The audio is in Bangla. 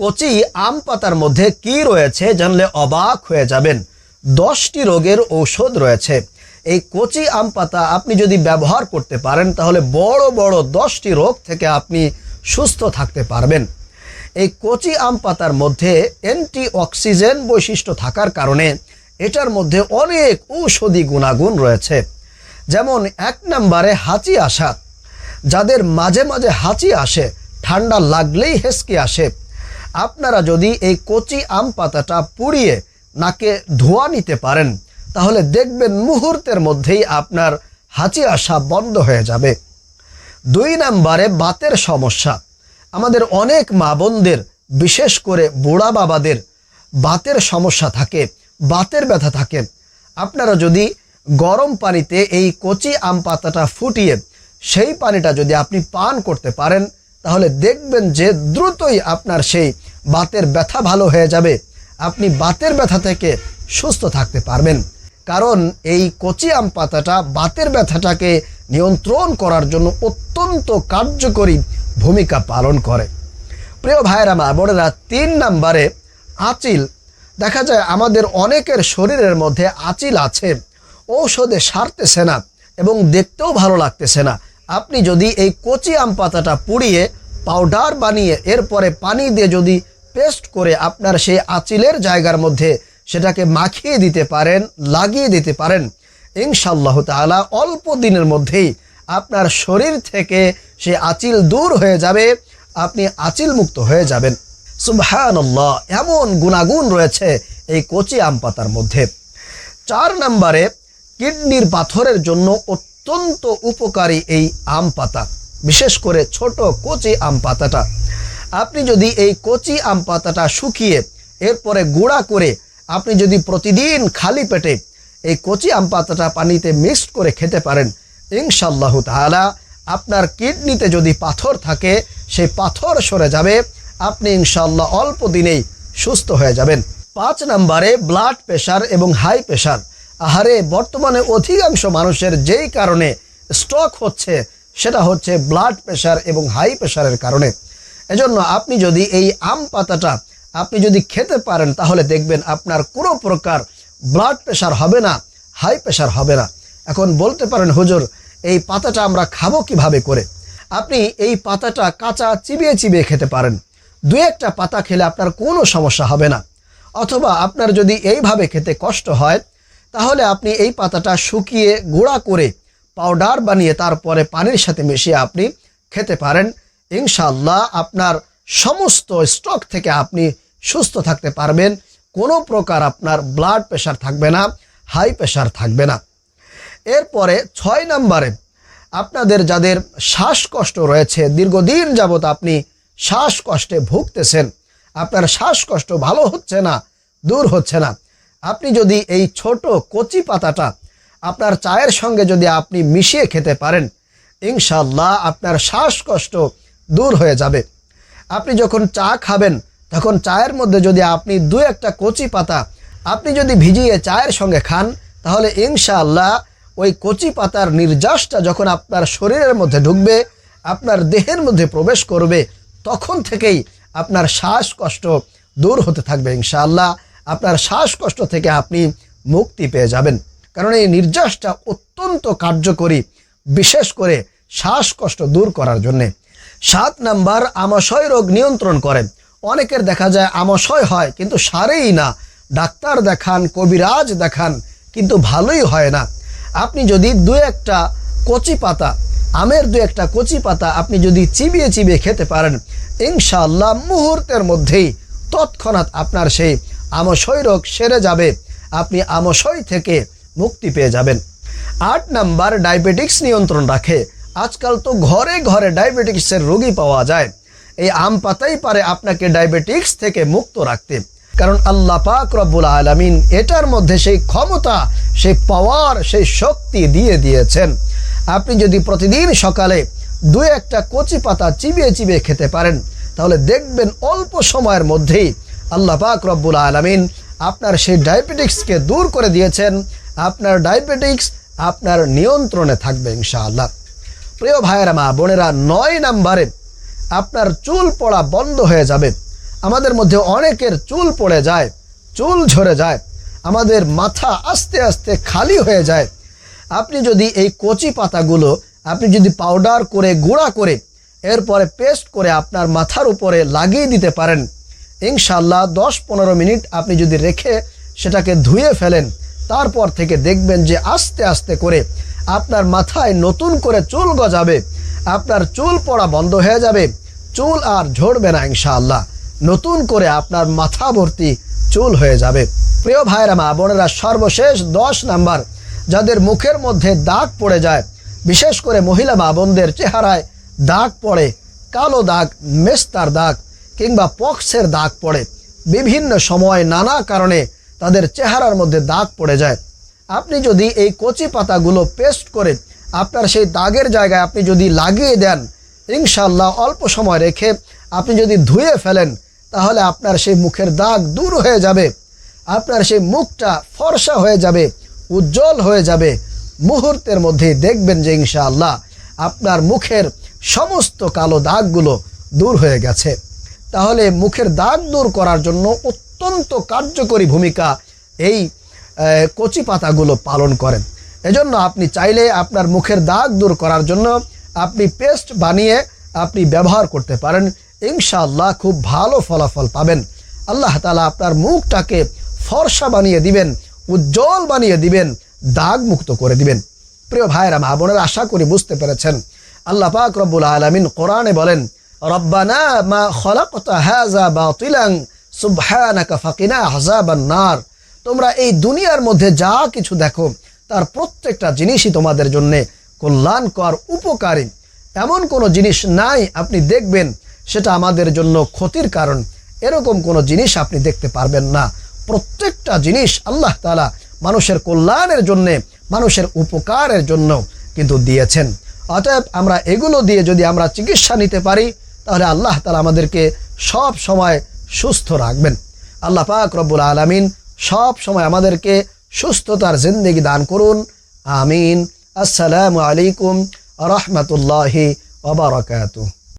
কচি আম পাতার মধ্যে কি রয়েছে জানলে অবাক হয়ে যাবেন। 10টি রোগের ঔষধ রয়েছে। এই কচি আম পাতা আপনি যদি ব্যবহার করতে পারেন তাহলে বড় বড় 10টি রোগ থেকে আপনি সুস্থ থাকতে পারবেন। এই কচি আম পাতার মধ্যে অ্যান্টিঅক্সিডেন্ট বৈশিষ্ট্য থাকার কারণে এটার মধ্যে অনেক ঔষধি গুণাগুণ রয়েছে। যেমন 1 নম্বরে হাঁচি আসা। যাদের মাঝে মাঝে হাঁচি আসে, ঠান্ডা লাগলেই হেঁচকি আসে, আপনারা যদি এই কচি আম পাতাটা পুড়িয়ে নাকে ধোঁয়া নিতে পারেন তাহলে দেখবেন মুহূর্তের মধ্যেই আপনার হাঁচি আসা বন্ধ হয়ে যাবে। 2 নম্বরে বাতের সমস্যা। আমাদের অনেক মা বোনদের, বিশেষ করে বুড়া বাবাদের বাতের সমস্যা থাকে, বাতের ব্যথা থাকে। আপনারা যদি গরম পানিতে এই কচি আম পাতাটা ফুটিয়ে সেই পানিটা যদি আপনি পান করতে পারেন তাহলে দেখবেন যে দ্রুতই আপনার সেই বাতের ব্যথা ভালো হয়ে যাবে। আপনি বাতের ব্যথা থেকে সুস্থ থাকতে পারবেন, কারণ এই কচি আম পাতাটা বাতের ব্যথাটাকে নিয়ন্ত্রণ করার জন্য অত্যন্ত কার্যকরী ভূমিকা পালন করে। প্রিয় ভাইরা মা বোনেরা, 3 নম্বরে আঁচিল। দেখা যায় আমাদের অনেকের শরীরের মধ্যে আঁচিল আছে, ঔষধে সারতেছে না এবং দেখতেও ভালো লাগতেছে না। আপনি যদি এই কচি আম পাতাটা পুড়িয়ে পাউডার বানিয়ে এরপরে পানি দিয়ে যদি পেস্ট করে আপনার সেই আঁচিলের জায়গার মধ্যে সেটাকে মাখিয়ে দিতে পারেন, লাগিয়ে দিতে পারেন, ইনশাআল্লাহ তাআলা অল্প দিনের মধ্যেই আপনার শরীর থেকে সেই আঁচিল দূর হয়ে যাবে, আপনি আঁচিল মুক্ত হয়ে যাবেন। সুবহানাল্লাহ, এমন গুণাগুণ রয়েছে এই কচি আম পাতার মধ্যে। 4 নম্বরে কিডনির পাথরের জন্য অত্যন্ত উপকারী এই আম পাতা, বিশেষ করে ছোট কচি আম পাতাটা। আপনি যদি এই কচি আম পাতাটা শুকিয়ে এরপরে গুঁড়া করে আপনি যদি প্রতিদিন খালি পেটে এই কচি আম পাতাটা পানিতে মিক্সড করে খেতে পারেন, ইনশাআল্লাহ তাআলা আপনার কিডনিতে যদি পাথর থাকে সেই পাথর সরে যাবে, আপনি ইনশাআল্লাহ অল্প দিনেই সুস্থ হয়ে যাবেন। 5 নম্বরে ব্লাড প্রেশার এবং হাই প্রেশার। আহারে, বর্তমানে অধিকাংশ মানুষের যেই কারণে স্ট্রোক হচ্ছে সেটা হচ্ছে ব্লাড প্রেশার এবং হাই প্রেশারের কারণে। এজন্য আপনি যদি এই আম পাতাটা আপনি যদি খেতে পারেন তাহলে দেখবেন আপনার কোনো প্রকার ব্লাড প্রেশার হবে না, হাই প্রেশার হবে না। এখন বলতে পারেন, হুজুর এই পাতাটা আমরা খাবো কিভাবে করে? আপনি এই পাতাটা কাঁচা চিবিয়ে চিবিয়ে খেতে পারেন। 2-1টা পাতা খেলে আপনার কোনো সমস্যা হবে না। অথবা আপনার যদি এইভাবে খেতে কষ্ট হয় তাহলে আপনি এই পাতাটা শুকিয়ে গুঁড়া করে পাউডার বানিয়ে তারপরে পানির সাথে মিশিয়ে আপনি খেতে পারেন। ইনশাআল্লাহ আপনার সমস্ত স্ট্রোক থেকে আপনি সুস্থ থাকতে পারবেন। কোনো প্রকার আপনার ব্লাড প্রেশার থাকবে না, হাই প্রেশার থাকবে না। এরপরে 6 নম্বরে আপনাদের যাদের শ্বাসকষ্ট রয়েছে, দীর্ঘদিন যাবত আপনি শ্বাসকষ্টে ভুগতেছেন, আপনার শ্বাসকষ্ট ভালো হচ্ছে না, দূর হচ্ছে না, আপনি যদি এই ছোট কচি পাতাটা আপনার চায়ের সঙ্গে যদি আপনি মিশিয়ে খেতে পারেন, ইনশাআল্লাহ আপনার শ্বাসকষ্ট দূর হয়ে যাবে। আপনি যখন চা খাবেন তখন চায়ের মধ্যে যদি আপনি 2-1টা কচি পাতা আপনি যদি ভিজিয়ে চায়ের সঙ্গে খান তাহলে ইনশাআল্লাহ ওই কচি পাতার নির্যাসটা যখন আপনার শরীরের মধ্যে ঢুকবে, আপনার দেহের মধ্যে প্রবেশ করবে, তখন থেকেই আপনার শ্বাসকষ্ট দূর হতে থাকবে। ইনশাআল্লাহ আপনার শ্বাসকষ্ট থেকে আপনি মুক্তি পেয়ে যাবেন, কারণ এই নির্যাসটা অত্যন্ত কার্যকরী, বিশেষ করে শ্বাসকষ্ট দূর করার জন্যে। 7 নম্বর আমাশয় রোগ নিয়ন্ত্রণ করে। অনেকের দেখা যায় আমাশয় হয় কিন্তু সারেই না, ডাক্তার দেখান, কবিরাজ দেখান, কিন্তু ভালোই হয় না। আপনি যদি 2-1টা কচি পাতা, আমের 2-1টা কচি পাতা আপনি যদি চিবিয়ে চিবিয়ে খেতে পারেন, ইনশাআল্লাহ মুহূর্তের মধ্যেই তৎক্ষণাৎ আপনার সেই আমাশয় রোগ সেরে যাবে, আপনি আমাশয় থেকে মুক্তি পেয়ে যাবেন। 8 নম্বর ডায়াবেটিক্স নিয়ন্ত্রণ রাখে। আজকাল তো ঘরে ঘরে ডায়াবেটিক্সের রোগী পাওয়া যায়। এই আম পাতাই পারে আপনাকে ডায়াবেটিক্স থেকে মুক্ত রাখতে, কারণ আল্লাহ পাক রব্বুল আলামিন এটার মধ্যে সেই ক্ষমতা, সেই পাওয়ার, সেই শক্তি দিয়ে দিয়েছেন। আপনি যদি প্রতিদিন সকালে 2-1টা কচি পাতা চিবিয়ে চিবিয়ে খেতে পারেন তাহলে দেখবেন অল্প সময়ের মধ্যেই আল্লাহ পাক রব্বুল আলামিন আপনার সেই ডায়াবেটিক্সকে দূর করে দিয়েছেন। আপনার ডায়াবেটিক্স আপনার নিয়ন্ত্রণে থাকবে ইনশাআল্লাহ। প্রিয় ভাইয়েরা মা বোনেরা, 9 নম্বরে আপনার চুল পড়া বন্ধ হয়ে যাবে। আমাদের মধ্যে অনেকের চুল পড়ে যায়, চুল ঝরে যায়, আমাদের মাথা আস্তে আস্তে খালি হয়ে যায়। আপনি যদি এই কচি পাতাগুলো আপনি যদি পাউডার করে গুঁড়া করে এরপরে পেস্ট করে আপনার মাথার উপরে লাগিয়ে দিতে পারেন, ইনশাআল্লাহ 10-15 মিনিট আপনি যদি রেখে সেটাকে ধুয়ে ফেলেন, তারপর থেকে দেখবেন যে আস্তে আস্তে করে আপনার মাথায় নতুন করে চুল গজাবে, আপনার চুল পড়া বন্ধ হয়ে যাবে, চুল আর ঝরবে না ইনশাআল্লাহ, নতুন করে আপনার মাথা ভর্তি চুল হয়ে যাবে। প্রিয় ভাইরা মা বোনেরা, সর্বশেষ 10 নাম্বার, যাদের মুখের মধ্যে দাগ পড়ে যায়, বিশেষ করে মহিলা মা বোনদের চেহারায় দাগ পড়ে, কালো দাগ, মেস্তার দাগ কিংবা পক্সের দাগ পড়ে, বিভিন্ন সময় নানা কারণে তাদের চেহারার মধ্যে দাগ পড়ে যায়। আপনি যদি এই কচি পাতাগুলো পেস্ট করে আপনার সেই দাগের জায়গায় আপনি যদি লাগিয়ে দেন, ইনশাআল্লাহ অল্প সময় রেখে আপনি যদি ধুয়ে ফেলেন, তাহলে আপনার সেই মুখের দাগ দূর হয়ে যাবে, আপনার সেই মুখটা ফর্সা হয়ে যাবে, উজ্জ্বল হয়ে যাবে। মুহূর্তের মধ্যে দেখবেন যে ইনশাআল্লাহ আপনার মুখের সমস্ত কালো দাগগুলো দূর হয়ে গেছে। তাহলে মুখের দাগ দূর করার জন্য অত্যন্ত কার্যকরী ভূমিকা এই কচি পাতাগুলো পালন করেন। এজন্য আপনি চাইলে আপনার মুখের দাগ দূর করার জন্য আপনি পেস্ট বানিয়ে আপনি ব্যবহার করতে পারেন, ইনশাআল্লাহ খুব ভালো ফলাফল পাবেন। আল্লাহ তাআলা আপনার মুখটাকে ফর্সা বানিয়ে দিবেন, উজ্জ্বল বানিয়ে দিবেন, দাগ মুক্ত করে দিবেন। প্রিয় ভাইরা মা বোনেরা, আশা করি বুঝতে পেরেছেন। আল্লাহ পাক রব্বুল আলামিন কোরআনে বলেন, রব্বানা মা খালাকতা হাযা বাতিলান সুবহানাকা ফাকিনা আযাবান নার। তোমরা এই দুনিয়ার মধ্যে যা কিছু দেখো তার প্রত্যেকটা জিনিসই তোমাদের জন্য কল্যাণকর, উপকারী। এমন কোনো জিনিস নাই আপনি দেখবেন সেটা আমাদের জন্য ক্ষতির কারণ, এরকম কোনো জিনিস আপনি দেখতে পারবেন না। প্রত্যেকটা জিনিস আল্লাহ তাআলা মানুষের কল্যাণের জন্য, মানুষের উপকারের জন্য কিন্তু দিয়েছেন। অতএব আমরা এগুলো দিয়ে যদি আমরা চিকিৎসা নিতে পারি, তাহলে আল্লাহ তাআলা আমাদেরকে সব সময় সুস্থ রাখবেন। আল্লাহ পাক রব্বুল আলামিন সব সময় আমাদেরকে সুস্থতার জিন্দেগি দান করুন, আমিন। আসসালামু আলাইকুম ওয়া রাহমাতুল্লাহি ওয়া বারাকাতুহু।